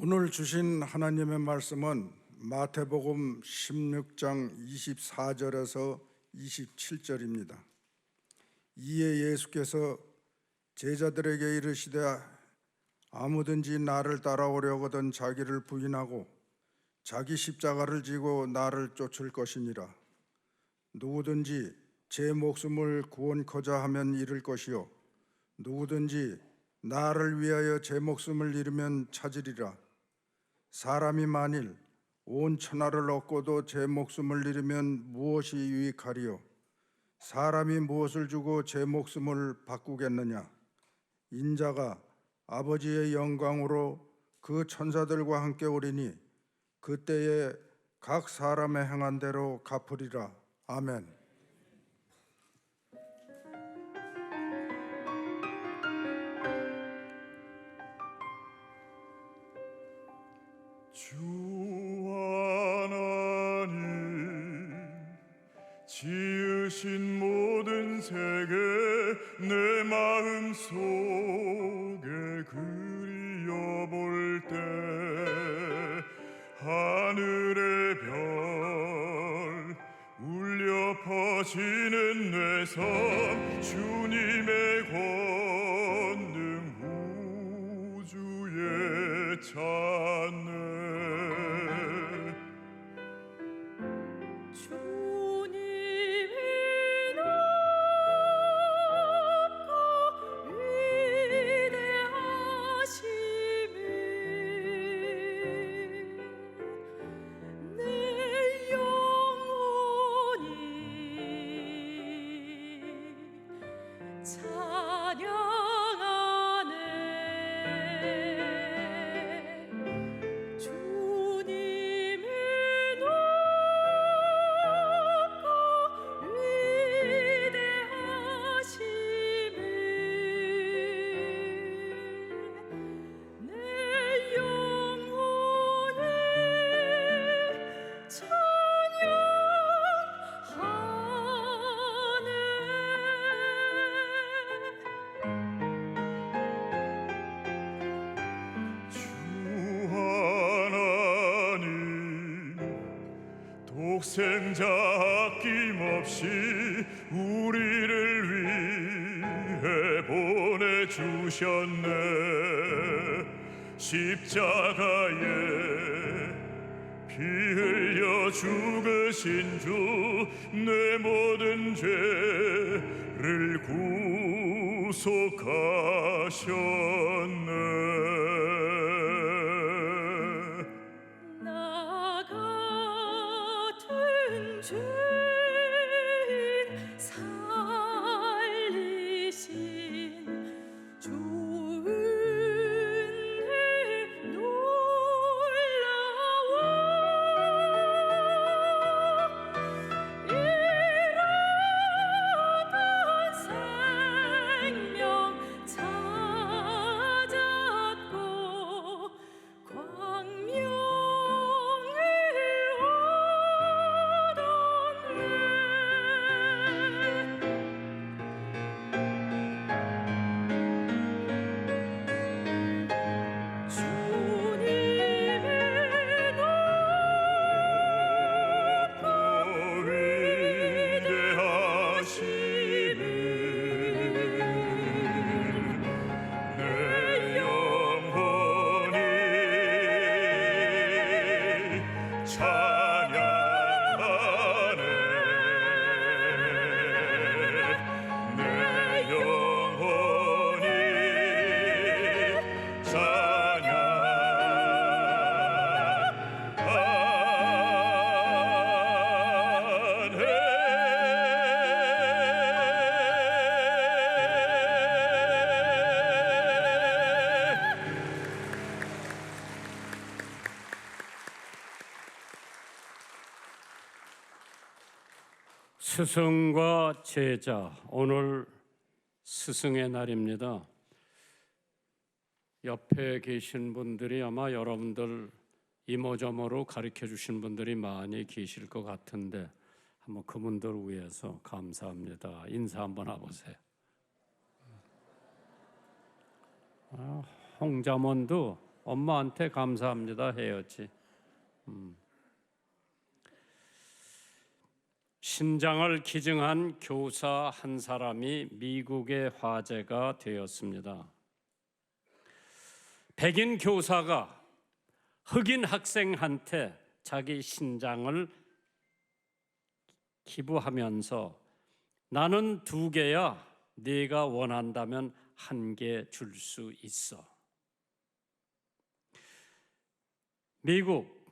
오늘 주신 하나님의 말씀은 마태복음 16장 24절에서 27절입니다. 이에 예수께서 제자들에게 이르시되 아무든지 나를 따라오려거든 자기를 부인하고 자기 십자가를 지고 나를 쫓을 것이니라. 누구든지 제 목숨을 구원코자 하면 잃을 것이요 누구든지 나를 위하여 제 목숨을 잃으면 찾으리라. 사람이 만일 온 천하를 얻고도 제 목숨을 잃으면 무엇이 유익하리요? 사람이 무엇을 주고 제 목숨을 바꾸겠느냐? 인자가 아버지의 영광으로 그 천사들과 함께 오리니 그때에 각 사람의 행한 대로 갚으리라. 아멘. 주 하나님 지으신 모든 세계 내 마음속에 그리워볼 때 하늘의 별 울려 퍼지는 뇌성 주님의 권능 우주에 찾네. 독생자 아낌없이 우리를 위해 보내주셨네. 십자가에 피 흘려 죽으신 주 내 모든 죄를 구속하셨네. 죄인 살리신 주 은혜 놀라워. 잃었던 생명 찾았고 광명을 스승과 제자, 오늘 스승의 날입니다. 옆에 계신 분들이 아마 여러분들 이모저모로 가르쳐 주신 분들이 많이 계실 것 같은데 한번 그분들 위해서 감사합니다. 인사 한번 해보세요. 홍자몬도 엄마한테 감사합니다 해야지. 신장을 기증한 교사 한 사람이 미국의 화제가 되었습니다. 백인 교사가 흑인 학생한테 자기 신장을 기부하면서 나는 2개야, 네가 원한다면 1개 줄 수 있어. 미국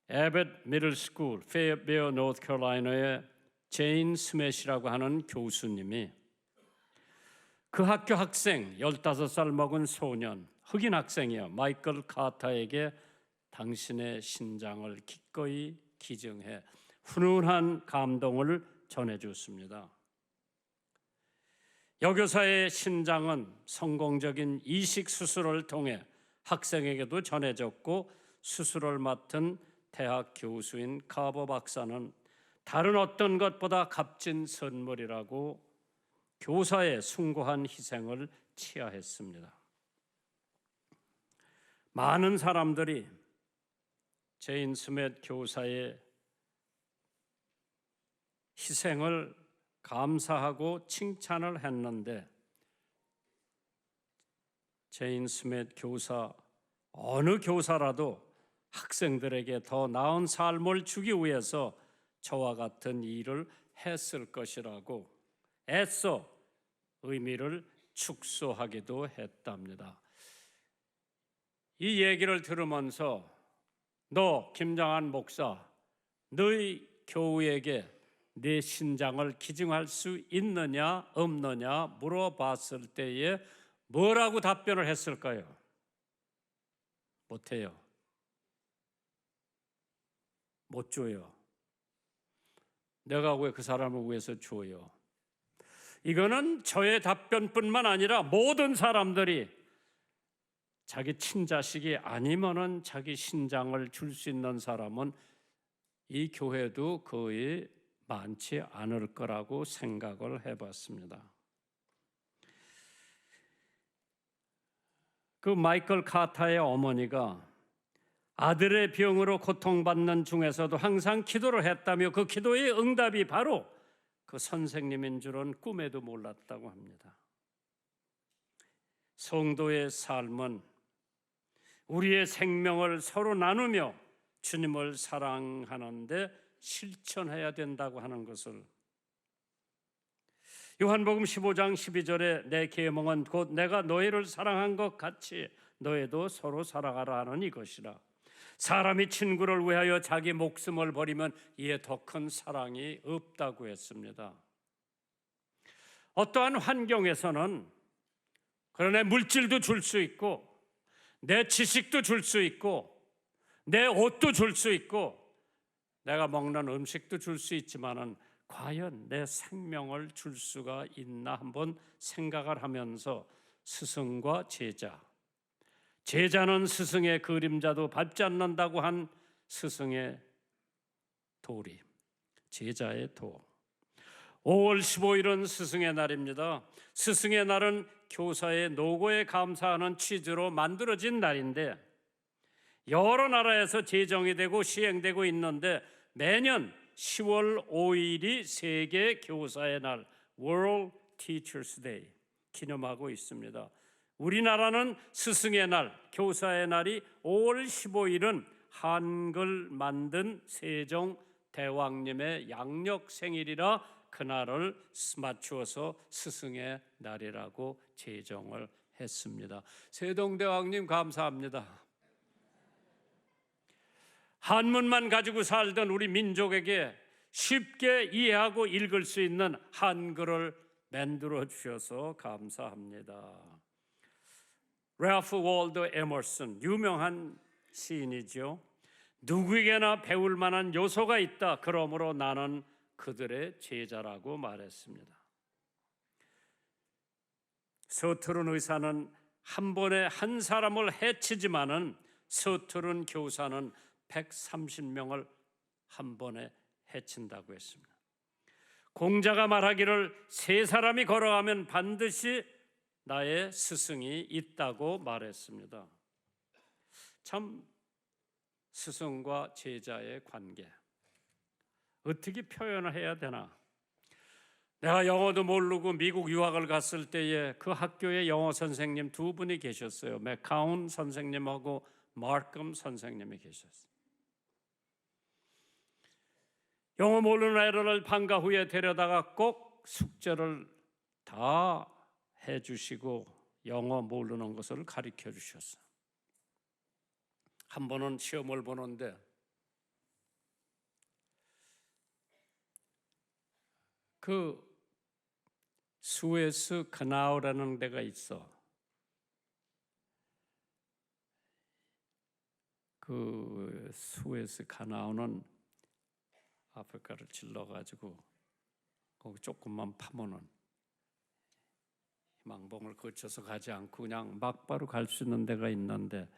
에벳 미들 스쿨 페어베어 노스캐롤라이나의 제인 스맷이라고 하는 교수님이 그 학교 학생 15살 먹은 소년, 흑인 학생이요, 마이클 카터에게 당신의 신장을 기꺼이 기증해 훈훈한 감동을 전해줬습니다. 여교사의 신장은 성공적인 이식 수술을 통해 학생에게도 전해졌고, 수술을 맡은 대학 교수인 카버 박사는 다른 어떤 것보다 값진 선물이라고 교사의 숭고한 희생을 치하했습니다. 많은 사람들이 제인 스맷 교사의 희생을 감사하고 칭찬을 했는데, 제인 스맷 교사, 어느 교사라도 학생들에게 더 나은 삶을 주기 위해서 저와 같은 일을 했을 것이라고 애써 의미를 축소하기도 했답니다. 이 얘기를 들으면서 너 김장한 목사, 너희 교우에게 내 신장을 기증할 수 있느냐 없느냐 물어봤을 때에 뭐라고 답변을 했을까요? 못해요. 못 줘요. 내가 왜 그 사람을 위해서 줘요? 이거는 저의 답변뿐만 아니라 모든 사람들이 자기 친자식이 아니면은 자기 신장을 줄 수 있는 사람은 이 교회도 거의 많지 않을 거라고 생각을 해봤습니다. 그 마이클 카타의 어머니가 아들의 병으로 고통받는 중에서도 항상 기도를 했다며 그 기도의 응답이 바로 그 선생님인 줄은 꿈에도 몰랐다고 합니다. 성도의 삶은 우리의 생명을 서로 나누며 주님을 사랑하는데 실천해야 된다고 하는 것을, 요한복음 15장 12절에 내 계명은 곧 내가 너희를 사랑한 것 같이 너희도 서로 사랑하라 하는 이것이라. 사람이 친구를 위하여 자기 목숨을 버리면 이에 더 큰 사랑이 없다고 했습니다. 어떠한 환경에서는 그러나 물질도 줄 수 있고 내 지식도 줄 수 있고 내 옷도 줄 수 있고 내가 먹는 음식도 줄 수 있지만은 과연 내 생명을 줄 수가 있나 한번 생각을 하면서 스승과 제자, 제자는 스승의 그림자도 밟지 않는다고 한 스승의 도리, 제자의 도. 5월 15일은 스승의 날입니다. 스승의 날은 교사의 노고에 감사하는 취지로 만들어진 날인데 여러 나라에서 제정이 되고 시행되고 있는데 매년 10월 5일이 세계 교사의 날, World Teachers Day 기념하고 있습니다. 우리나라는 스승의 날, 교사의 날이 5월 15일은 한글 만든 세종 대왕님의 양력 생일이라 그날을 맞추어서 스승의 날이라고 제정을 했습니다. 세종대왕님 감사합니다. 한문만 가지고 살던 우리 민족에게 쉽게 이해하고 읽을 수 있는 한글을 만들어 주셔서 감사합니다. 래프 월더 에머슨, 유명한 시인이죠. 누구에게나 배울 만한 요소가 있다. 그러므로 나는 그들의 제자라고 말했습니다. 서투른 의사는 한 번에 한 사람을 해치지만은 서투른 교사는 130명을 한 번에 해친다고 했습니다. 공자가 말하기를 3사람이 걸어가면 반드시 나의 스승이 있다고 말했습니다. 참 스승과 제자의 관계 어떻게 표현을 해야 되나? 내가 영어도 모르고 미국 유학을 갔을 때에 그 학교에 영어 선생님 두 분이 계셨어요. 맥카운 선생님하고 마크엄 선생님이 계셨어요. 영어 모르는 애를 방과 후에 데려다가 꼭 숙제를 다 해주시고 영어 모르는 것을 가르쳐 주셨어요. 한 번은 시험을 보는데 그 수에스 카나우라는 데가 있어. 그 수에스 카나우는 아프리카를 질러가지고 거기 조금만 파면은 망봉을 거쳐서 가지 않고 그냥 막바로 갈 수 있는 데가 있는데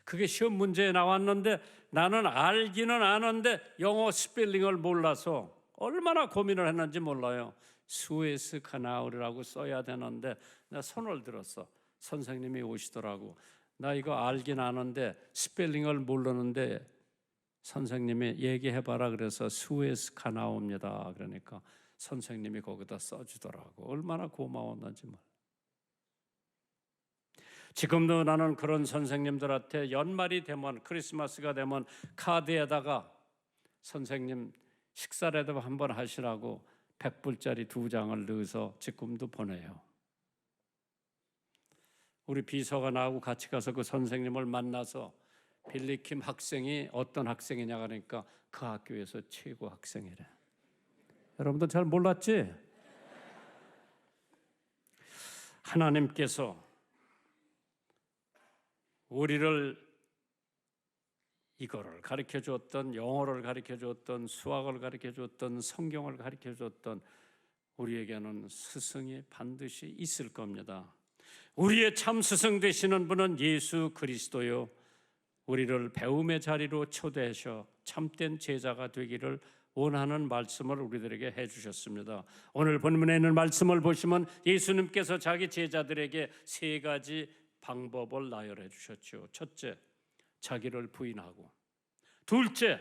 그게 시험 문제에 나왔는데 나는 알기는 아는데 영어 스펠링을 몰라서 얼마나 고민을 했는지 몰라요. 수에스 카나우라고 써야 되는데 나 손을 들었어. 선생님이 오시더라고. 나 이거 알긴 아는데 스펠링을 모르는데 선생님이 얘기해봐라 그래서 수에스 카나우입니다. 그러니까 선생님이 거기다 써주더라고. 얼마나 고마웠는지 몰라. 지금도 나는 그런 선생님들한테 연말이 되면 크리스마스가 되면 카드에다가 선생님 식사라도 한번 하시라고 100불짜리 2장을 넣어서 지금도 보내요. 우리 비서가 나하고 같이 가서 그 선생님을 만나서 빌리킴 학생이 어떤 학생이냐 그러니까 그 학교에서 최고 학생이래. 여러분들 잘 몰랐지? 하나님께서 우리를 이거를 가르쳐 주었던 영어를 가르쳐 주었던 수학을 가르쳐 주었던 성경을 가르쳐 주었던 우리에게는 스승이 반드시 있을 겁니다. 우리의 참 스승 되시는 분은 예수 그리스도요. 우리를 배움의 자리로 초대하셔 참된 제자가 되기를 원하는 말씀을 우리들에게 해주셨습니다. 오늘 본문에 있는 말씀을 보시면 예수님께서 자기 제자들에게 3가지 방법을 나열해 주셨죠. 첫째, 자기를 부인하고, 둘째,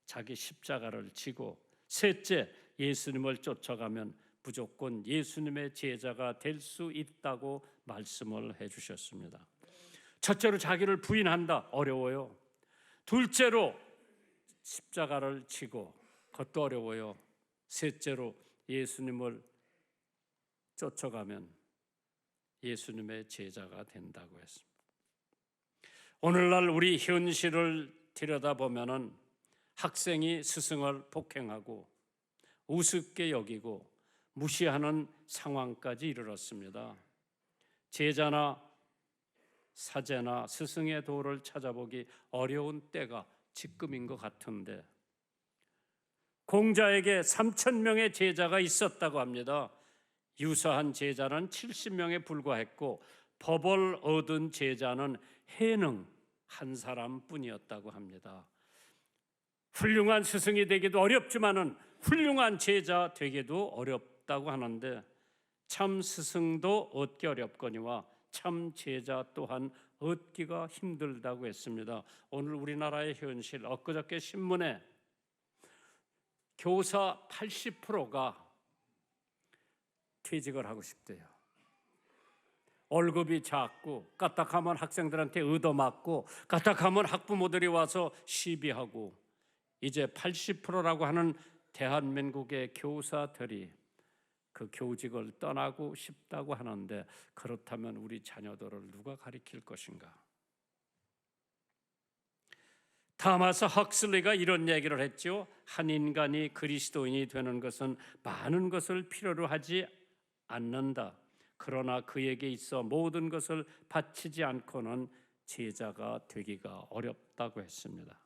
자기 십자가를 지고, 셋째, 예수님을 쫓아가면 무조건 예수님의 제자가 될 수 있다고 말씀을 해 주셨습니다. 첫째로 자기를 부인한다. 어려워요. 둘째로 십자가를 지고, 그것도 어려워요. 셋째로 예수님을 쫓아가면 예수님의 제자가 된다고 했습니다. 오늘날 우리 현실을 들여다보면은 학생이 스승을 폭행하고 우습게 여기고 무시하는 상황까지 이르렀습니다. 제자나 사제나 스승의 도를 찾아보기 어려운 때가 지금인 것 같은데 공자에게 3,000명의 제자가 있었다고 합니다. 유사한 제자는 70명에 불과했고 법을 얻은 제자는 해능 한 사람뿐이었다고 합니다. 훌륭한 스승이 되기도 어렵지만은 훌륭한 제자 되기도 어렵다고 하는데 참 스승도 얻기 어렵거니와 참 제자 또한 얻기가 힘들다고 했습니다. 오늘 우리나라의 현실, 엊그저께 신문에 교사 80%가 퇴직을 하고 싶대요. 월급이 작고 까딱하면 학생들한테 얻어맞고 까딱하면 학부모들이 와서 시비하고 이제 80%라고 하는 대한민국의 교사들이 그 교직을 떠나고 싶다고 하는데 그렇다면 우리 자녀들을 누가 가르칠 것인가? 타마스 헉슬리가 이런 얘기를 했죠. 한 인간이 그리스도인이 되는 것은 많은 것을 필요로 하지 않는다. 그러나 그에게 있어 모든 것을 바치지 않고는 제자가 되기가 어렵다고 했습니다.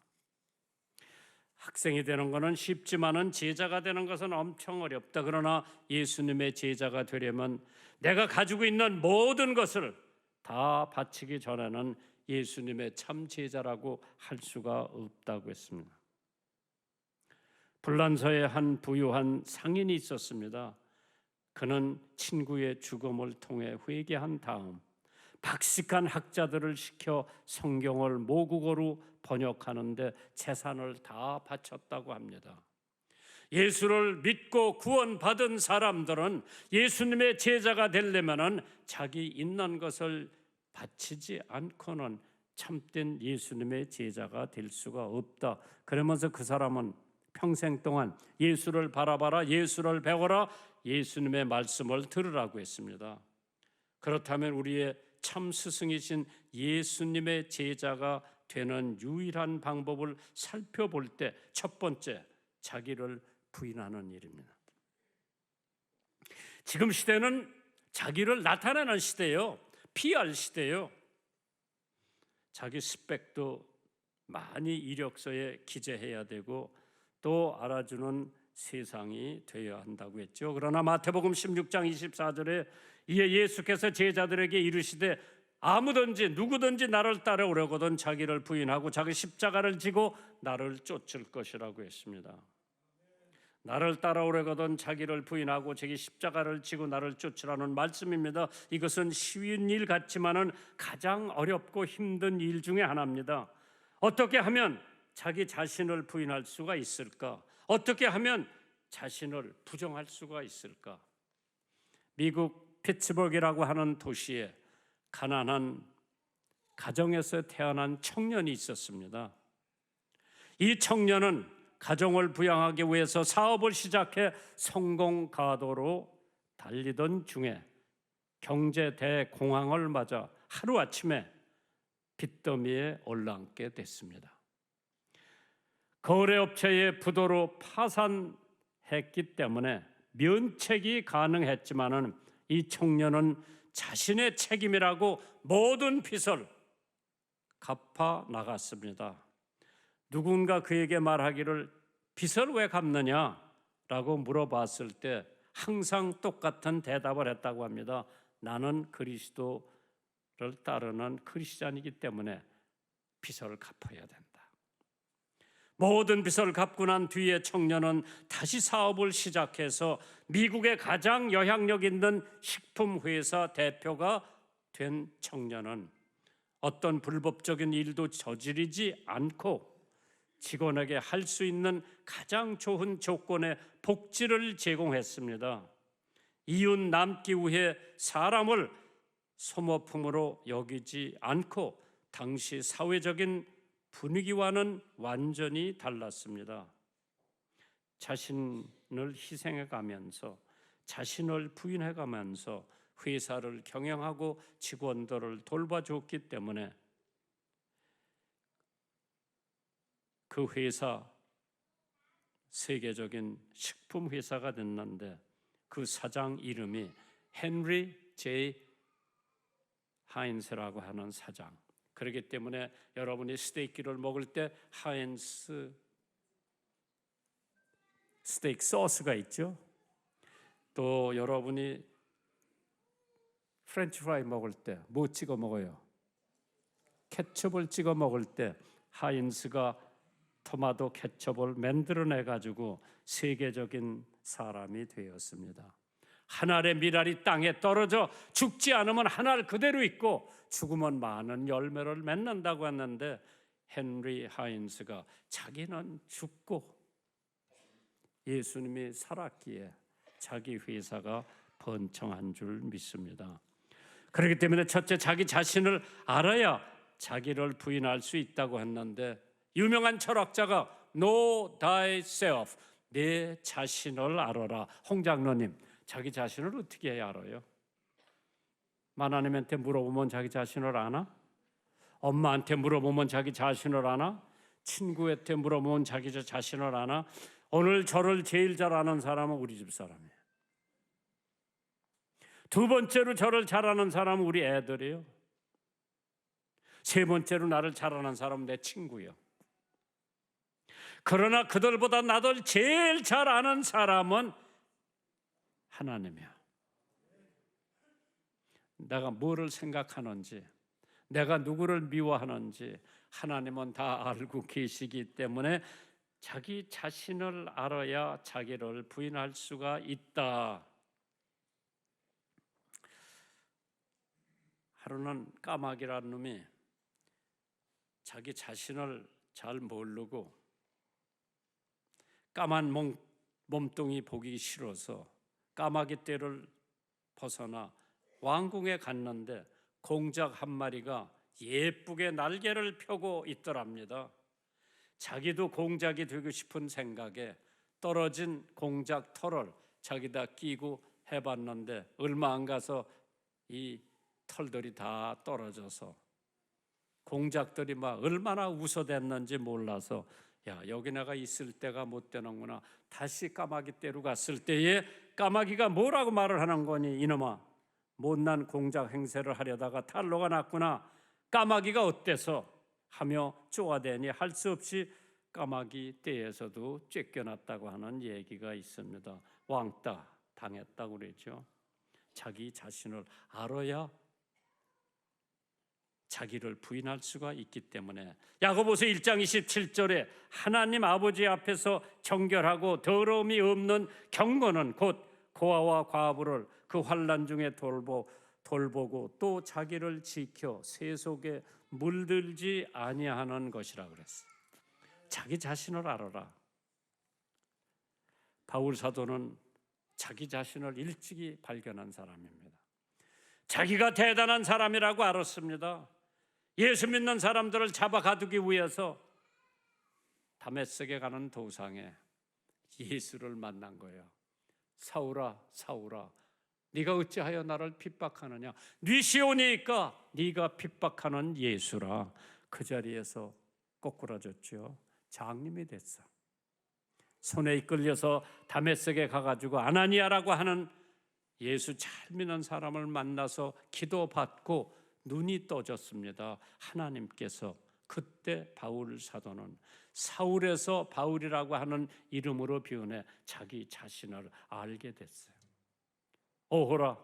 학생이 되는 것은 쉽지만은 제자가 되는 것은 엄청 어렵다. 그러나 예수님의 제자가 되려면 내가 가지고 있는 모든 것을 다 바치기 전에는 예수님의 참 제자라고 할 수가 없다고 했습니다. 불란서에 한 부유한 상인이 있었습니다. 그는 친구의 죽음을 통해 회개한 다음 박식한 학자들을 시켜 성경을 모국어로 번역하는데 재산을 다 바쳤다고 합니다. 예수를 믿고 구원받은 사람들은 예수님의 제자가 되려면 자기 있는 것을 바치지 않고는 참된 예수님의 제자가 될 수가 없다. 그러면서 그 사람은 평생 동안 예수를 바라봐라, 예수를 배워라, 예수님의 말씀을 들으라고 했습니다. 그렇다면 우리의 참 스승이신 예수님의 제자가 되는 유일한 방법을 살펴볼 때 첫 번째, 자기를 부인하는 일입니다. 지금 시대는 자기를 나타내는 시대예요. PR 시대예요. 자기 스펙도 많이 이력서에 기재해야 되고 또 알아주는 세상이 되어야 한다고 했죠. 그러나 마태복음 16장 24절에 이에 예수께서 제자들에게 이르시되 아무든지 누구든지 나를 따라오려거든 자기를 부인하고 자기 십자가를 지고 나를 쫓을 것이라고 했습니다. 나를 따라오려거든 자기를 부인하고 자기 십자가를 지고 나를 쫓으라는 말씀입니다. 이것은 쉬운 일 같지만은 가장 어렵고 힘든 일 중에 하나입니다. 어떻게 하면 자기 자신을 부인할 수가 있을까? 어떻게 하면 자신을 부정할 수가 있을까? 미국 피츠버그라고 하는 도시에 가난한 가정에서 태어난 청년이 있었습니다. 이 청년은 가정을 부양하기 위해서 사업을 시작해 성공 가도로 달리던 중에 경제 대공황을 맞아 하루아침에 빚더미에 올라앉게 됐습니다. 거래업체의 부도로 파산했기 때문에 면책이 가능했지만은 이 청년은 자신의 책임이라고 모든 빚을 갚아 나갔습니다. 누군가 그에게 말하기를 빚을 왜 갚느냐라고 물어봤을 때 항상 똑같은 대답을 했다고 합니다. 나는 그리스도를 따르는 크리스찬이기 때문에 빚을 갚아야 된다. 모든 빚을 갚고 난 뒤에 청년은 다시 사업을 시작해서 미국의 가장 영향력 있는 식품회사 대표가 된 청년은 어떤 불법적인 일도 저지르지 않고 직원에게 할 수 있는 가장 좋은 조건의 복지를 제공했습니다. 이웃 남기 위해 사람을 소모품으로 여기지 않고 당시 사회적인 분위기와는 완전히 달랐습니다. 자신을 희생해가면서 자신을 부인해가면서 회사를 경영하고 직원들을 돌봐줬기 때문에 그 회사 세계적인 식품 회사가 됐는데 그 사장 이름이 헨리 J. 하인스라고 하는 사장. 그렇기 때문에 여러분이 스테이크를 먹을 때 하인스 스테이크 소스가 있죠. 또 여러분이 프렌치 프라이 먹을 때 뭐 찍어 먹어요? 케첩을 찍어 먹을 때 하인스가 토마토 케첩을 만들어내 가지고 세계적인 사람이 되었습니다. 한 알의 밀알이 땅에 떨어져 죽지 않으면 한 알 그대로 있고 죽으면 많은 열매를 맺는다고 했는데 헨리 하인스가 자기는 죽고 예수님이 살았기에 자기 회사가 번창한 줄 믿습니다. 그렇기 때문에 첫째, 자기 자신을 알아야 자기를 부인할 수 있다고 했는데 유명한 철학자가 Know thyself, 내 자신을 알아라. 홍 장로님, 자기 자신을 어떻게 해야 알아요? 하나님한테 물어보면 자기 자신을 아나? 엄마한테 물어보면 자기 자신을 아나? 친구한테 물어보면 자기 자신을 아나? 오늘 저를 제일 잘 아는 사람은 우리 집 사람이에요. 두 번째로 저를 잘 아는 사람은 우리 애들이에요. 세 번째로 나를 잘 아는 사람은 내 친구예요. 그러나 그들보다 나를 제일 잘 아는 사람은 하나님이야. 내가 뭐를 생각하는지, 내가 누구를 미워하는지 하나님은 다 알고 계시기 때문에 자기 자신을 알아야 자기를 부인할 수가 있다. 하루는 까마귀라는 놈이 자기 자신을 잘 모르고 까만 몸뚱이 보기 싫어서 까마귀 떼를 벗어나 왕궁에 갔는데 공작 한 마리가 예쁘게 날개를 펴고 있더랍니다. 자기도 공작이 되고 싶은 생각에 떨어진 공작 털을 자기다 끼고 해봤는데 얼마 안 가서 이 털들이 다 떨어져서 공작들이 막 얼마나 웃어댔는지 몰라서 야, 여기 내가 있을 때가 못 되는구나. 다시 까마귀 떼로 갔을 때에 까마귀가 뭐라고 말을 하는 거니? 이놈아, 못난 공작 행세를 하려다가 탈로가 났구나. 까마귀가 어때서? 하며 쪼아대니 할 수 없이 까마귀 떼에서도 쫓겨났다고 하는 얘기가 있습니다. 왕따 당했다고 그랬죠. 자기 자신을 알아야 자기를 부인할 수가 있기 때문에 야고보서 1장 27절에 하나님 아버지 앞에서 정결하고 더러움이 없는 경건은 곧 고아와 과부를 그 환난 중에 돌보고 또 자기를 지켜 세속에 물들지 아니하는 것이라 그랬어요. 자기 자신을 알아라. 바울 사도는 자기 자신을 일찍이 발견한 사람입니다. 자기가 대단한 사람이라고 알았습니다. 예수 믿는 사람들을 잡아 가두기 위해서 다메섹에 가는 도상에 예수를 만난 거예요. 사울아, 사울아, 네가 어찌하여 나를 핍박하느냐? 네 시온이니까 네가 핍박하는 예수라. 그 자리에서 꼬꾸라졌죠. 장님이 됐어. 손에 이끌려서 다메섹에 가가지고 아나니아라고 하는 예수 잘 믿는 사람을 만나서 기도받고 눈이 떠졌습니다. 하나님께서 그때 바울 사도는 사울에서 바울이라고 하는 이름으로 변해 자기 자신을 알게 됐어요. 오호라,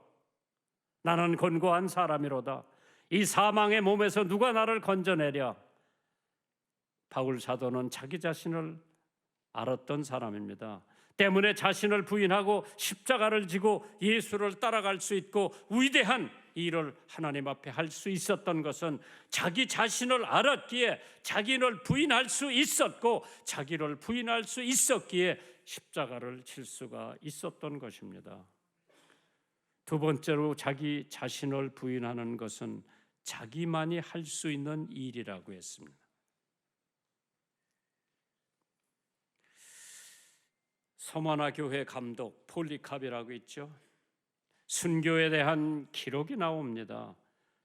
나는 권고한 사람이로다. 이 사망의 몸에서 누가 나를 건져내랴? 바울 사도는 자기 자신을 알았던 사람입니다. 때문에 자신을 부인하고 십자가를 지고 예수를 따라갈 수 있고 위대한 일을 하나님 앞에 할 수 있었던 것은 자기 자신을 알았기에 자기를 부인할 수 있었고 자기를 부인할 수 있었기에 십자가를 칠 수가 있었던 것입니다. 두 번째로 자기 자신을 부인하는 것은 자기만이 할 수 있는 일이라고 했습니다. 서머나 교회 감독 폴리캅이라고 있죠. 순교에 대한 기록이 나옵니다.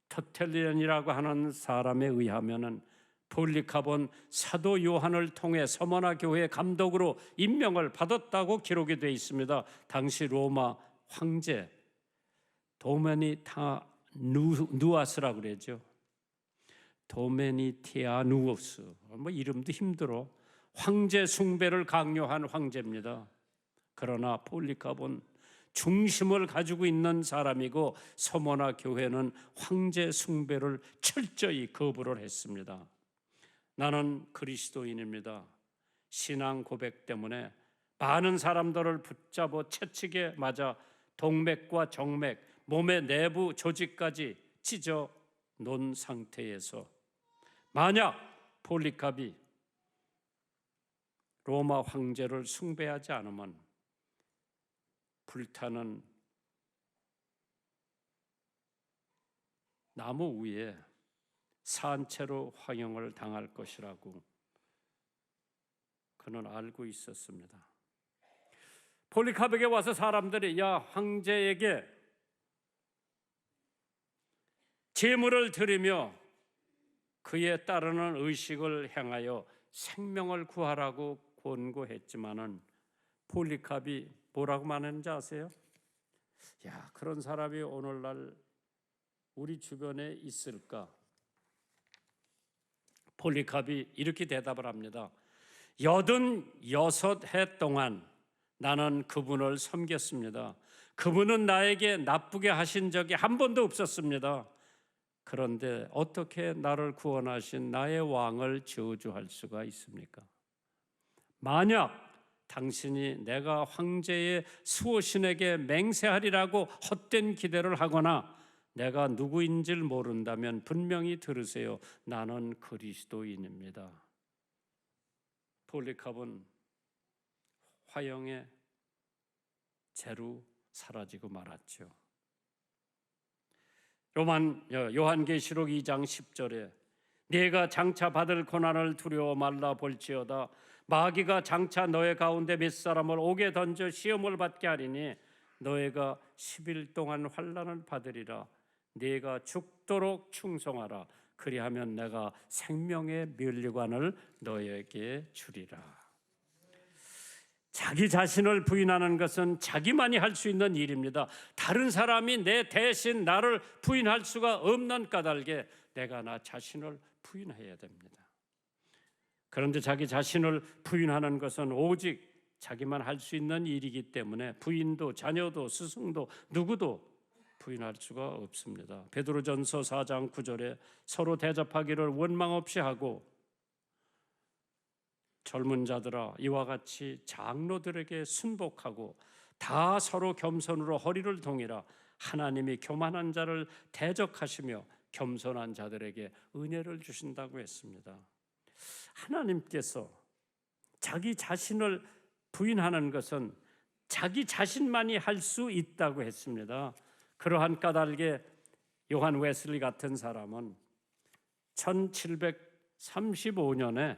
터텔리언이라고 하는 사람에 의하면은 폴리캅은 사도 요한을 통해 서머나 교회 감독으로 임명을 받았다고 기록이 되어 있습니다. 당시 로마 황제 도메니타누아스라고 그러죠. 도메니티아누오스, 뭐 이름도 힘들어. 황제 숭배를 강요한 황제입니다. 그러나 폴리캅은 중심을 가지고 있는 사람이고 서머나 교회는 황제 숭배를 철저히 거부를 했습니다. 나는 그리스도인입니다. 신앙 고백 때문에 많은 사람들을 붙잡아 채찍에 맞아 동맥과 정맥, 몸의 내부 조직까지 찢어 놓은 상태에서 만약 폴리캅이 로마 황제를 숭배하지 않으면 불타는 나무 위에 산채로 화형을 당할 것이라고 그는 알고 있었습니다. 폴리캅에게 와서 사람들이 야, 황제에게 제물을 드리며 그에 따르는 의식을 행하여 생명을 구하라고 권고했지만은 폴리캅이 뭐라고 말했는지 아세요? 야, 그런 사람이 오늘날 우리 주변에 있을까? 폴리캅이 이렇게 대답을 합니다. 86해 동안 나는 그분을 섬겼습니다. 그분은 나에게 나쁘게 하신 적이 한 번도 없었습니다. 그런데 어떻게 나를 구원하신 나의 왕을 저주할 수가 있습니까? 만약 당신이 내가 황제의 수호신에게 맹세하리라고 헛된 기대를 하거나 내가 누구인지를 모른다면 분명히 들으세요. 나는 그리스도인입니다. 폴리카본 화형에 재로 사라지고 말았죠. 요한계시록 2장 10절에 네가 장차 받을 고난을 두려워 말라 볼지어다 마귀가 장차 너의 가운데 몇 사람을 옥에 던져 시험을 받게 하리니 너희가 10일 동안 환난을 받으리라. 네가 죽도록 충성하라. 그리하면 내가 생명의 면류관을 너희에게 주리라. 자기 자신을 부인하는 것은 자기만이 할 수 있는 일입니다. 다른 사람이 내 대신 나를 부인할 수가 없는 까닭에 내가 나 자신을 부인해야 됩니다. 그런데 자기 자신을 부인하는 것은 오직 자기만 할 수 있는 일이기 때문에 부인도 자녀도 스승도 누구도 부인할 수가 없습니다. 베드로전서 4장 9절에 서로 대접하기를 원망 없이 하고 젊은 자들아 이와 같이 장로들에게 순복하고 다 서로 겸손으로 허리를 동이라. 하나님이 교만한 자를 대적하시며 겸손한 자들에게 은혜를 주신다고 했습니다. 하나님께서 자기 자신을 부인하는 것은 자기 자신만이 할 수 있다고 했습니다. 그러한 까닭에 요한 웨슬리 같은 사람은 1735년에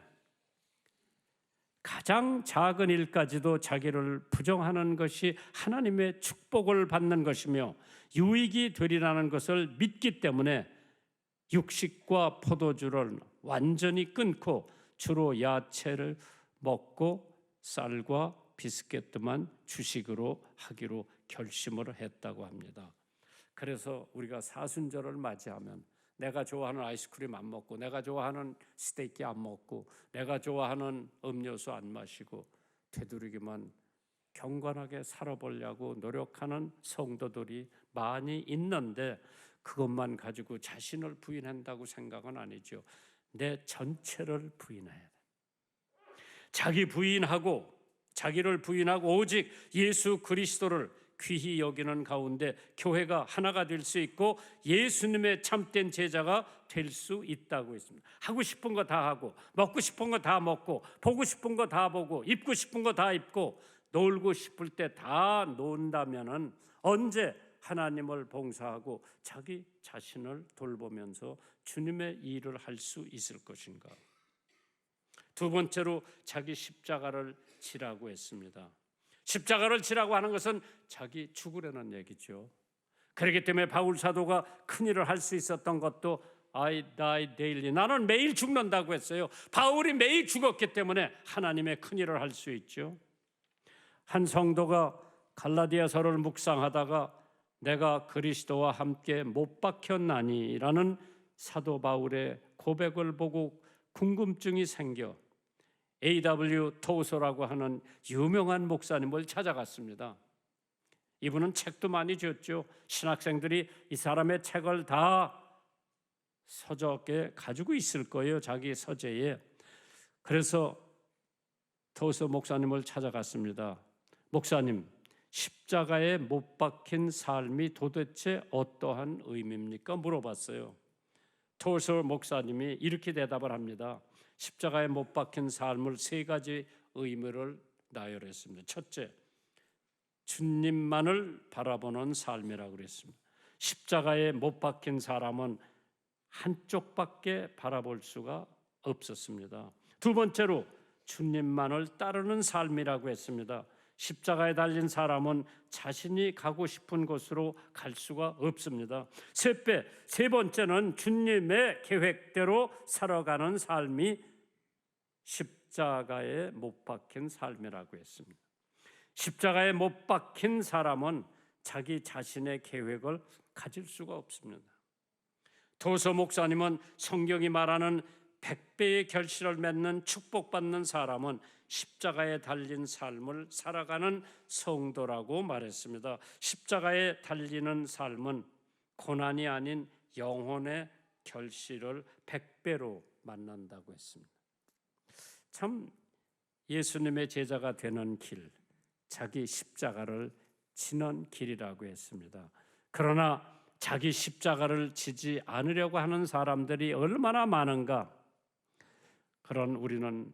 가장 작은 일까지도 자기를 부정하는 것이 하나님의 축복을 받는 것이며 유익이 되리라는 것을 믿기 때문에 육식과 포도주를 완전히 끊고 주로 야채를 먹고 쌀과 비스켓만 주식으로 하기로 결심을 했다고 합니다. 그래서 우리가 사순절을 맞이하면 내가 좋아하는 아이스크림 안 먹고 내가 좋아하는 스테이크 안 먹고 내가 좋아하는 음료수 안 마시고 되도록이면 경건하게 살아보려고 노력하는 성도들이 많이 있는데 그것만 가지고 자신을 부인한다고 생각은 아니죠. 내 전체를 부인해야 돼. 자기를 부인하고 오직 예수 그리스도를 귀히 여기는 가운데 교회가 하나가 될 수 있고 예수님의 참된 제자가 될 수 있다고 했습니다. 하고 싶은 거 다 하고 먹고 싶은 거 다 먹고 보고 싶은 거 다 보고 입고 싶은 거 다 입고 놀고 싶을 때 다 논다면은 언제 하나님을 봉사하고 자기 자신을 돌보면서 주님의 일을 할 수 있을 것인가? 두 번째로 자기 십자가를 지라고 했습니다. 십자가를 지라고 하는 것은 자기 죽으려는 얘기죠. 그렇기 때문에 바울 사도가 큰 일을 할 수 있었던 것도 I die daily. 나는 매일 죽는다고 했어요. 바울이 매일 죽었기 때문에 하나님의 큰 일을 할 수 있죠. 한 성도가 갈라디아서를 묵상하다가 내가 그리스도와 함께 못 박혔나니라는 사도 바울의 고백을 보고 궁금증이 생겨 A.W. 토우서라고 하는 유명한 목사님을 찾아갔습니다. 이분은 책도 많이 줬죠. 신학생들이 이 사람의 책을 다 서적에 가지고 있을 거예요. 자기 서재에. 그래서 토우서 목사님을 찾아갔습니다. 목사님, 십자가에 못 박힌 삶이 도대체 어떠한 의미입니까? 물어봤어요. 토우서 목사님이 이렇게 대답을 합니다. 십자가에 못 박힌 삶을 세 가지 의미를 나열했습니다. 첫째, 주님만을 바라보는 삶이라고 그랬습니다. 십자가에 못 박힌 사람은 한쪽밖에 바라볼 수가 없었습니다. 두 번째로 주님만을 따르는 삶이라고 했습니다. 십자가에 달린 사람은 자신이 가고 싶은 곳으로 갈 수가 없습니다. 세 번째는 주님의 계획대로 살아가는 삶이 십자가에 못 박힌 삶이라고 했습니다. 십자가에 못 박힌 사람은 자기 자신의 계획을 가질 수가 없습니다. 도서 목사님은 성경이 말하는 100배의 결실을 맺는 축복받는 사람은 십자가에 달린 삶을 살아가는 성도라고 말했습니다. 십자가에 달리는 삶은 고난이 아닌 영혼의 결실을 100배로 만난다고 했습니다. 참 예수님의 제자가 되는 길, 자기 십자가를 지는 길이라고 했습니다. 그러나 자기 십자가를 지지 않으려고 하는 사람들이 얼마나 많은가. 그런 우리는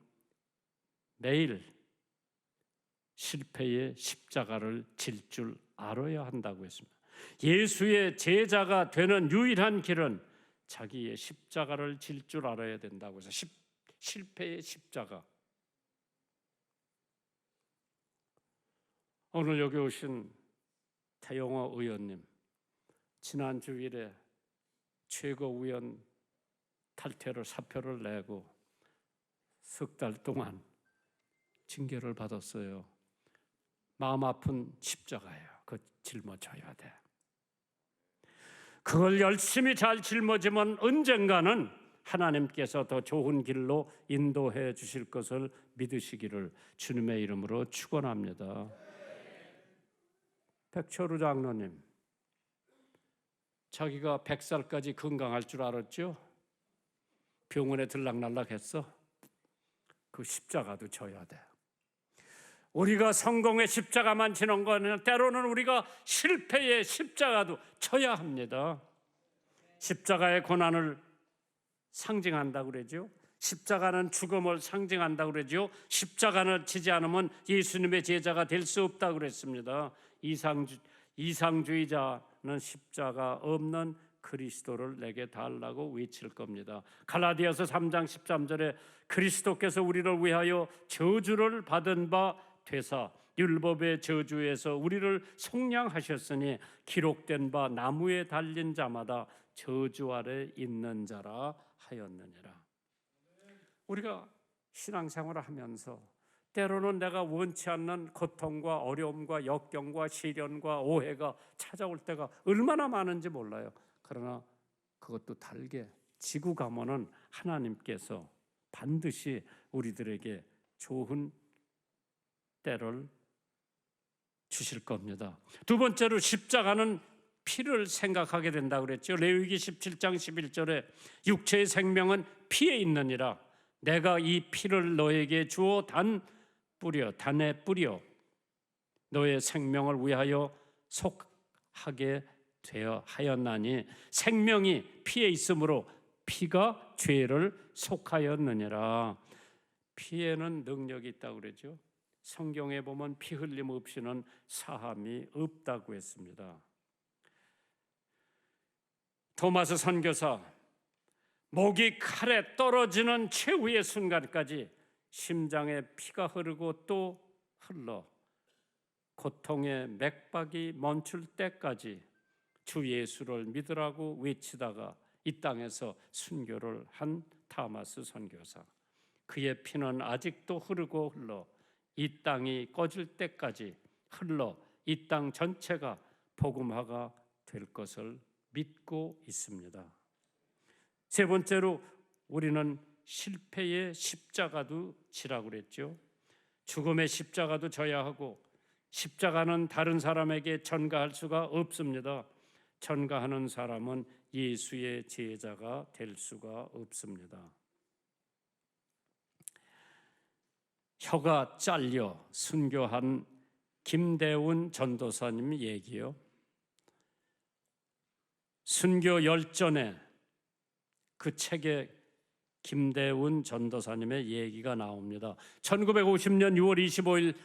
매일 실패의 십자가를 질 줄 알아야 한다고 했습니다. 예수의 제자가 되는 유일한 길은 자기의 십자가를 질 줄 알아야 된다고 해서 실패의 십자가. 오늘 여기 오신 태영호 의원님, 지난 주일에 최고위원 탈퇴를 사표를 내고 석 달 동안 징계를 받았어요. 마음 아픈 십자가예요. 그거 짊어져야 돼. 그걸 열심히 잘 짊어지면 언젠가는 하나님께서 더 좋은 길로 인도해 주실 것을 믿으시기를 주님의 이름으로 축원합니다. 백철우 장로님, 자기가 100살까지 건강할 줄 알았죠? 병원에 들락날락했어. 그 십자가도 져야 돼. 우리가 성공의 십자가만 지는 거는 때로는 우리가 실패의 십자가도 져야 합니다. 십자가의 고난을 상징한다고 그러죠. 십자가는 죽음을 상징한다고 그러죠. 십자가를 지지 않으면 예수님의 제자가 될 수 없다고 그랬습니다. 이상주의자는 십자가 없는 그리스도를 내게 달라고 외칠 겁니다. 갈라디아서 3장 13절에 그리스도께서 우리를 위하여 저주를 받은 바 되사 율법의 저주에서 우리를 속량하셨으니 기록된 바 나무에 달린 자마다 저주 아래 있는 자라 하였느니라. 우리가 신앙생활을 하면서 때로는 내가 원치 않는 고통과 어려움과 역경과 시련과 오해가 찾아올 때가 얼마나 많은지 몰라요. 그러나 그것도 달게 지고 가면은 하나님께서 반드시 우리들에게 좋은 때를 주실 겁니다. 두 번째로 십자가는 피를 생각하게 된다고 그랬죠. 레위기 17장 11절에 육체의 생명은 피에 있느니라. 내가 이 피를 너에게 주어 단에 뿌려 너의 생명을 위하여 속하게 되어 하였나니 생명이 피에 있으므로 피가 죄를 속하였느니라. 피에는 능력이 있다고 그러죠. 성경에 보면 피 흘림 없이는 사함이 없다고 했습니다. 토마스 선교사, 목이 칼에 떨어지는 최후의 순간까지 심장에 피가 흐르고 또 흘러 고통의 맥박이 멈출 때까지 주 예수를 믿으라고 외치다가 이 땅에서 순교를 한 토마스 선교사. 그의 피는 아직도 흐르고 흘러 이 땅이 꺼질 때까지 흘러 이 땅 전체가 복음화가 될 것을 믿고 있습니다. 세 번째로 우리는 실패의 십자가도 지라고 그랬죠. 죽음의 십자가도 져야 하고 십자가는 다른 사람에게 전가할 수가 없습니다. 전가하는 사람은 예수의 제자가 될 수가 없습니다. 혀가 잘려 순교한 김대훈 전도사님 얘기요. 순교 열전에 그 책에 김대훈 전도사님의 얘기가 나옵니다. 1950년 6월 25일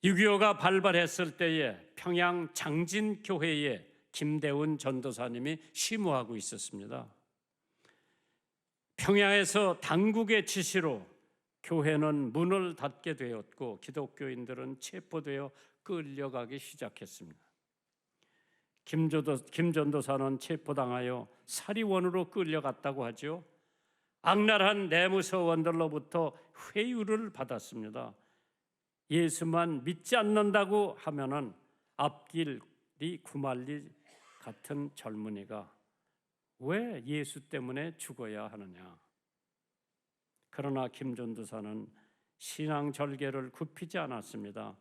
6.25가 발발했을 때에 평양 장진교회에 김대훈 전도사님이 심우하고 있었습니다. 평양에서 당국의 지시로 교회는 문을 닫게 되었고 기독교인들은 체포되어 끌려가기 시작했습니다. 김 전도사는 체포당하여 사리원으로 끌려갔다고 하죠. 악랄한 내무서원들로부터 회유를 받았습니다. 예수만 믿지 않는다고 하면은 앞길이 구말리 같은 젊은이가 왜 예수 때문에 죽어야 하느냐. 그러나 김 전도사는 신앙 절개를 굽히지 않았습니다.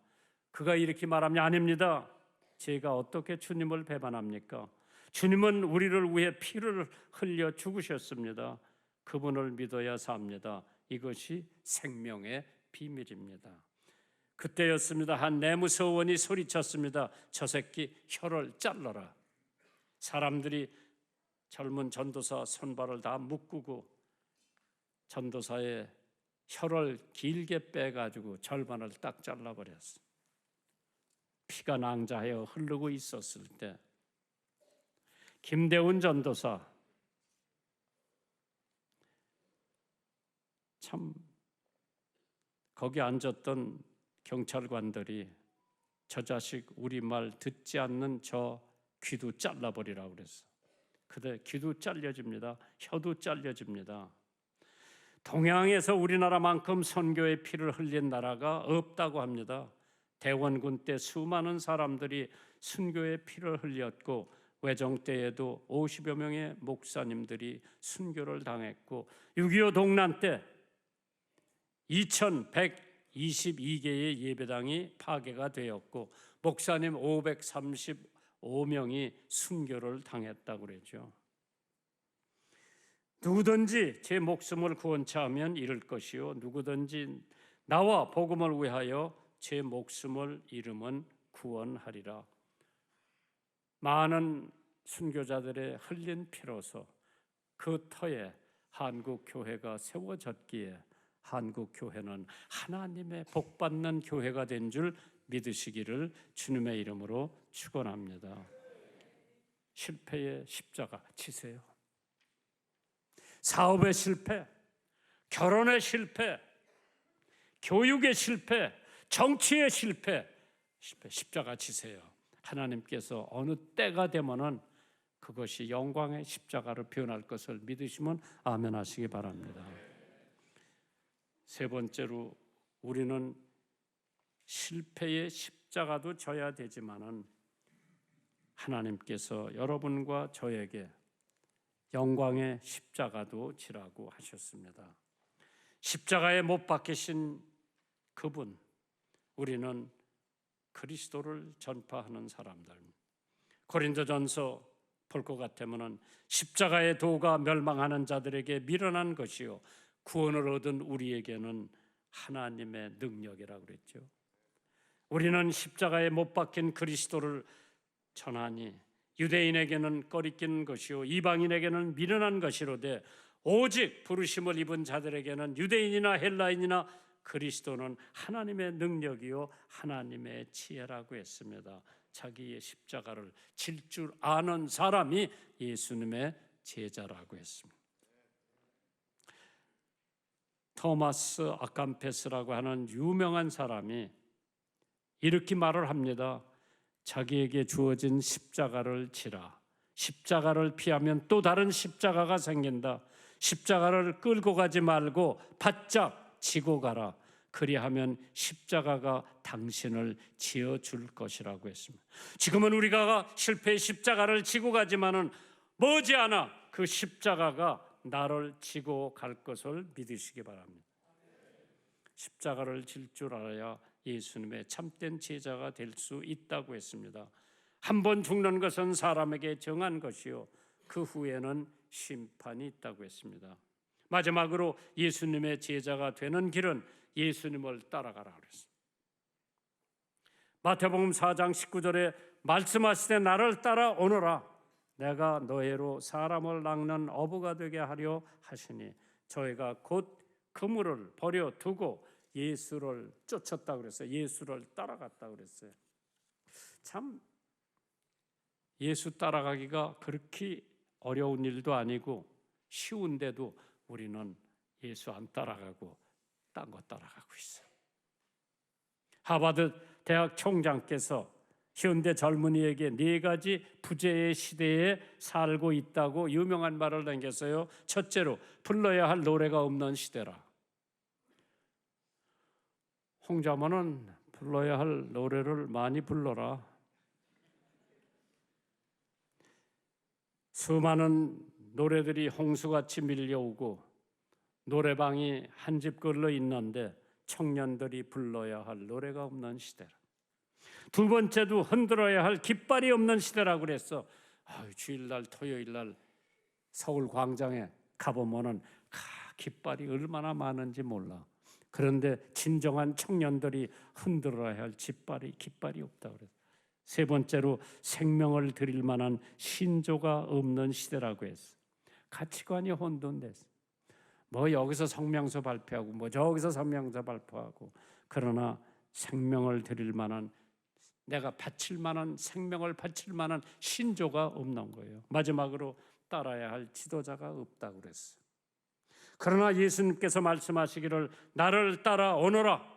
그가 이렇게 말합니다. 아닙니다. 제가 어떻게 주님을 배반합니까? 주님은 우리를 위해 피를 흘려 죽으셨습니다. 그분을 믿어야 삽니다. 이것이 생명의 비밀입니다. 그때였습니다. 한 내무서원이 소리쳤습니다. 저 새끼 혀를 잘라라. 사람들이 젊은 전도사 손발을 다 묶고 전도사의 혀를 길게 빼가지고 절반을 딱 잘라버렸어. 피가 낭자하여 흐르고 있었을 때 김대훈 전도사, 참 거기 앉았던 경찰관들이 저 자식 우리 말 듣지 않는 저 귀도 잘라버리라고 그랬어. 그때 귀도 잘려집니다. 혀도 잘려집니다. 동양에서 우리나라만큼 선교의 피를 흘린 나라가 없다고 합니다. 대원군 때 수많은 사람들이 순교의 피를 흘렸고 외정 때에도 50여 명의 목사님들이 순교를 당했고 6.25 동란 때 2122개의 예배당이 파괴가 되었고 목사님 535명이 순교를 당했다고 그러죠. 누구든지 제 목숨을 구원치 하면 잃을 것이요 누구든지 나와 복음을 위하여 제 목숨을 잃으면 구원하리라. 많은 순교자들의 흘린 피로서 그 터에 한국 교회가 세워졌기에 한국 교회는 하나님의 복받는 교회가 된 줄 믿으시기를 주님의 이름으로 축원합니다. 실패의 십자가 치세요. 사업의 실패, 결혼의 실패, 교육의 실패, 정치의 실패, 십자가 치세요. 하나님께서 어느 때가 되면은 그것이 영광의 십자가로 변할 것을 믿으시면 아멘 하시기 바랍니다. 세 번째로 우리는 실패의 십자가도 져야 되지만은 하나님께서 여러분과 저에게 영광의 십자가도 지라고 하셨습니다. 십자가에 못 박히신 그분, 우리는 그리스도를 전파하는 사람들. 고린도전서 볼 것 같으면 십자가의 도가 멸망하는 자들에게 미련한 것이요 구원을 얻은 우리에게는 하나님의 능력이라고 그랬죠. 우리는 십자가에 못 박힌 그리스도를 전하니 유대인에게는 꺼리끼는 것이요 이방인에게는 미련한 것이로되 오직 부르심을 입은 자들에게는 유대인이나 헬라인이나 그리스도는 하나님의 능력이요 하나님의 지혜라고 했습니다. 자기의 십자가를 질 줄 아는 사람이 예수님의 제자라고 했습니다. 토마스 아캄페스라고 하는 유명한 사람이 이렇게 말을 합니다. 자기에게 주어진 십자가를 지라. 십자가를 피하면 또 다른 십자가가 생긴다. 십자가를 끌고 가지 말고 바짝 지고 가라. 그리하면 십자가가 당신을 지어줄 것이라고 했습니다. 지금은 우리가 실패의 십자가를 지고 가지만은 머지않아 그 십자가가 나를 지고 갈 것을 믿으시기 바랍니다. 십자가를 질 줄 알아야 예수님의 참된 제자가 될 수 있다고 했습니다. 한 번 죽는 것은 사람에게 정한 것이요 그 후에는 심판이 있다고 했습니다. 마지막으로 예수님의 제자가 되는 길은 예수님을 따라가라 그랬습니다. 마태복음 4장 19절에 말씀하시되 나를 따라오너라 내가 너희로 사람을 낚는 어부가 되게 하려 하시니 저희가 곧 그물을 버려두고 예수를 쫓았다 그랬어요. 예수를 따라갔다 그랬어요. 참 예수 따라가기가 그렇게 어려운 일도 아니고 쉬운데도 우리는 예수 안 따라가고 딴 거 따라가고 있어요. 하버드 대학 총장께서 현대 젊은이에게 4가지 부재의 시대에 살고 있다고 유명한 말을 남겼어요. 첫째로 불러야 할 노래가 없는 시대라. 홍자모는 불러야 할 노래를 많이 불러라. 수많은 노래들이 홍수같이 밀려오고 노래방이 한 집 걸러 있는데 청년들이 불러야 할 노래가 없는 시대라. 두 번째도 흔들어야 할 깃발이 없는 시대라고 그랬어. 주일날 토요일날 서울 광장에 가보면은 깃발이 얼마나 많은지 몰라. 그런데 진정한 청년들이 흔들어야 할 깃발이 없다 그래서. 세 번째로 생명을 드릴 만한 신조가 없는 시대라고 했어. 가치관이 혼돈됐어. 뭐 여기서 성명서 발표하고 뭐 저기서 성명서 발표하고, 그러나 생명을 드릴 만한, 내가 바칠 만한, 생명을 바칠 만한 신조가 없는 거예요. 마지막으로 따라야 할 지도자가 없다고 그랬어. 그러나 예수님께서 말씀하시기를 나를 따라오너라,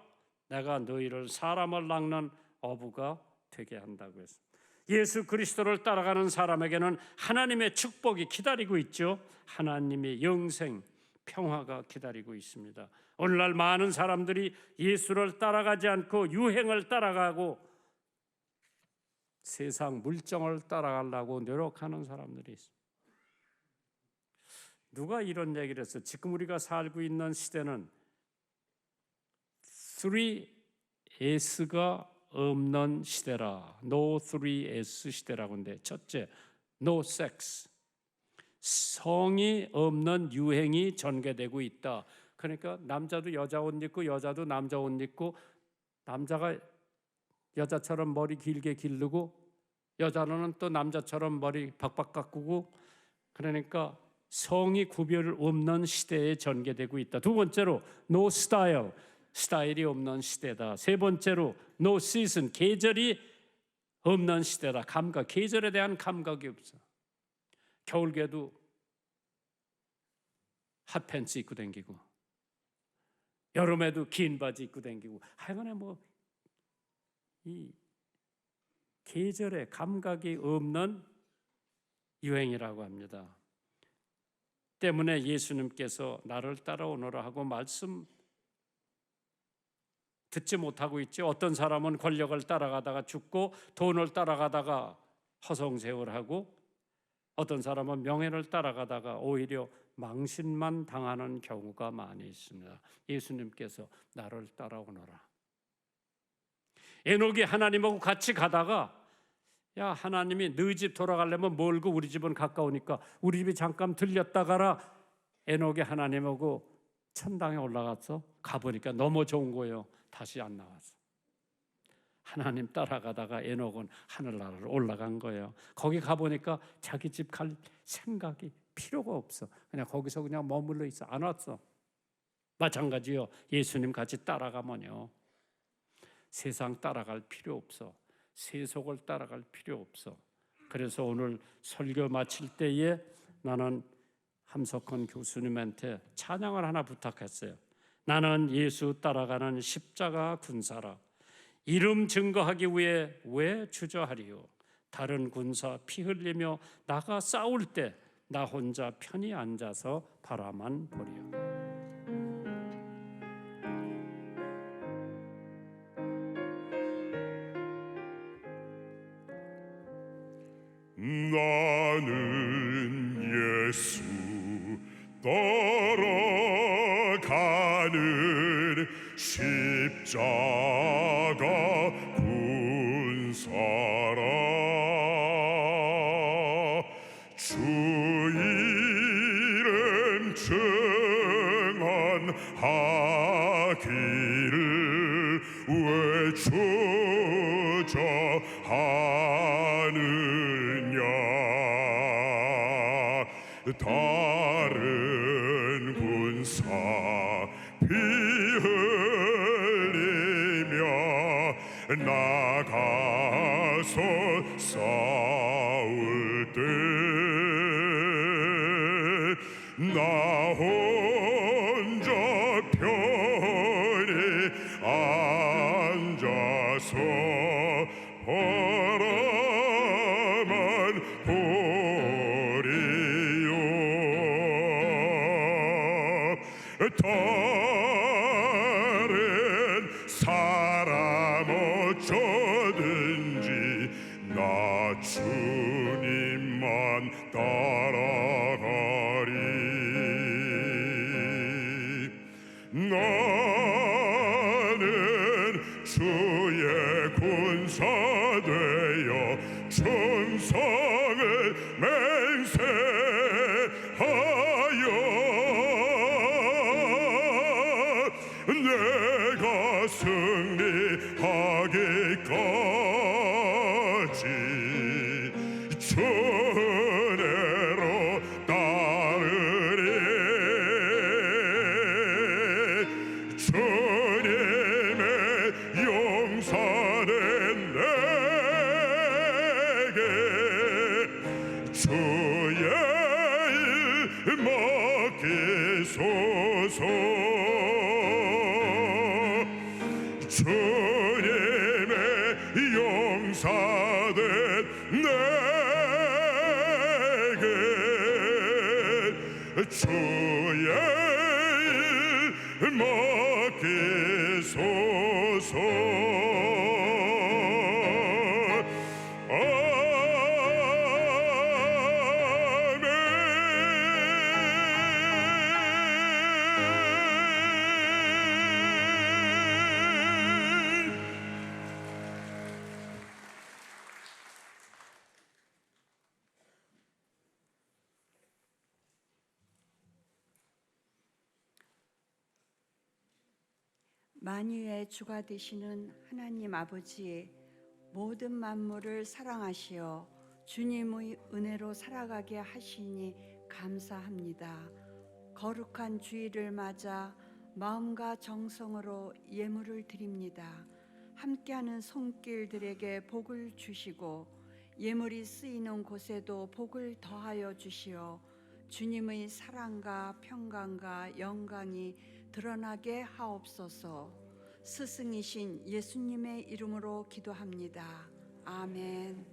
내가 너희를 사람을 낚는 어부가 되게 한다고 했어. 예수 그리스도를 따라가는 사람에게는 하나님의 축복이 기다리고 있죠. 하나님의 영생, 평화가 기다리고 있습니다. 오늘날 많은 사람들이 예수를 따라가지 않고 유행을 따라가고 세상 물정을 따라가려고 노력하는 사람들이 있습니다. 누가 이런 얘기를 했어? 지금 우리가 살고 있는 시대는 3S가 없는 시대라. No 3S 시대라고 하는데, 첫째, no sex. 성이 없는 유행이 전개되고 있다. 그러니까 남자도 여자 옷 입고 여자도 남자 옷 입고, 남자가 여자처럼 머리 길게 기르고 여자는 또 남자처럼 머리 박박 깎고, 그러니까 성이 구별 없는 시대에 전개되고 있다. 두 번째로 no style, 스타일이 없는 시대다. 세 번째로 no season, 계절이 없는 시대다. 감각, 계절에 대한 감각이 없어. 겨울에도 핫팬츠 입고 다니고, 여름에도 긴 바지 입고 다니고, 하여간에 뭐 이 계절의 감각이 없는 유행이라고 합니다. 때문에 예수님께서 나를 따라오너라 하고 말씀 듣지 못하고 있죠. 어떤 사람은 권력을 따라가다가 죽고, 돈을 따라가다가 허송세월하고, 어떤 사람은 명예를 따라가다가 오히려 망신만 당하는 경우가 많이 있습니다. 예수님께서 나를 따라오너라. 에녹이 하나님하고 같이 가다가, 야, 하나님이 너희 집 돌아가려면 멀고 우리 집은 가까우니까 우리 집에 잠깐 들렸다 가라. 에녹이 하나님하고 천당에 올라갔어. 가보니까 너무 좋은 거예요. 다시 안 나왔어. 하나님 따라가다가 에녹은 하늘나라로 올라간 거예요. 거기 가보니까 자기 집 갈 생각이 필요가 없어. 그냥 거기서 그냥 머물러 있어. 안 왔어. 마찬가지요. 예수님 같이 따라가면요, 세상 따라갈 필요 없어. 세속을 따라갈 필요 없어. 그래서 오늘 설교 마칠 때에 나는 함석헌 교수님한테 찬양을 하나 부탁했어요. 나는 예수 따라가는 십자가 군사라. 이름 증거하기 위해 왜 주저하리요? 다른 군사 피 흘리며 나가 싸울 때 나 혼자 편히 앉아서 바라만 보리요. 나는 예수 따라가는 십자가 군사라. 주 이름 증언하기를 왜 주저하느냐. 다른 군사 피 흘리며 나가서 싸울 때 나 혼자 편히 앉아서 바라만 보리요. 다른 사람 어쩌든지 나 주님만 따라가리. 나는 주의 군사 되어 충성을 맹세하여 내 은혜로 따르리 주님의 용서는 내게 주의 일 맡기소서 주님의 용사된 내게 주의 일 맡기소서 만유의 주가 되시는 하나님 아버지, 모든 만물을 사랑하시어 주님의 은혜로 살아가게 하시니 감사합니다. 거룩한 주일을 맞아 마음과 정성으로 예물을 드립니다. 함께하는 손길들에게 복을 주시고 예물이 쓰이는 곳에도 복을 더하여 주시어 주님의 사랑과 평강과 영광이 드러나게 하옵소서. 스승이신 예수님의 이름으로 기도합니다. 아멘.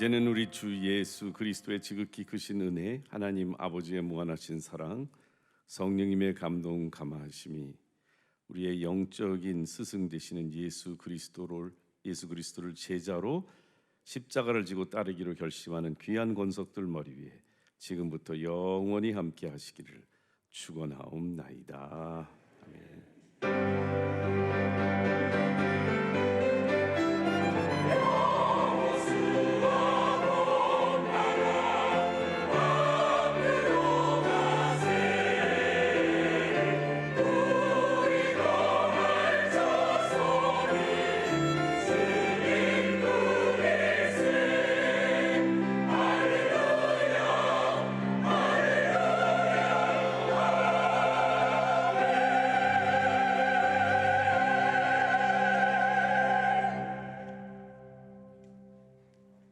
이제는 우리 주 예수 그리스도의 지극히 크신 은혜, 하나님 아버지의 무한하신 사랑, 성령님의 감동 감화하심이 우리의 영적인 스승 되시는 예수 그리스도를 제자로 십자가를 지고 따르기로 결심하는 귀한 권속들 머리 위에 지금부터 영원히 함께 하시기를 축원하옵나이다.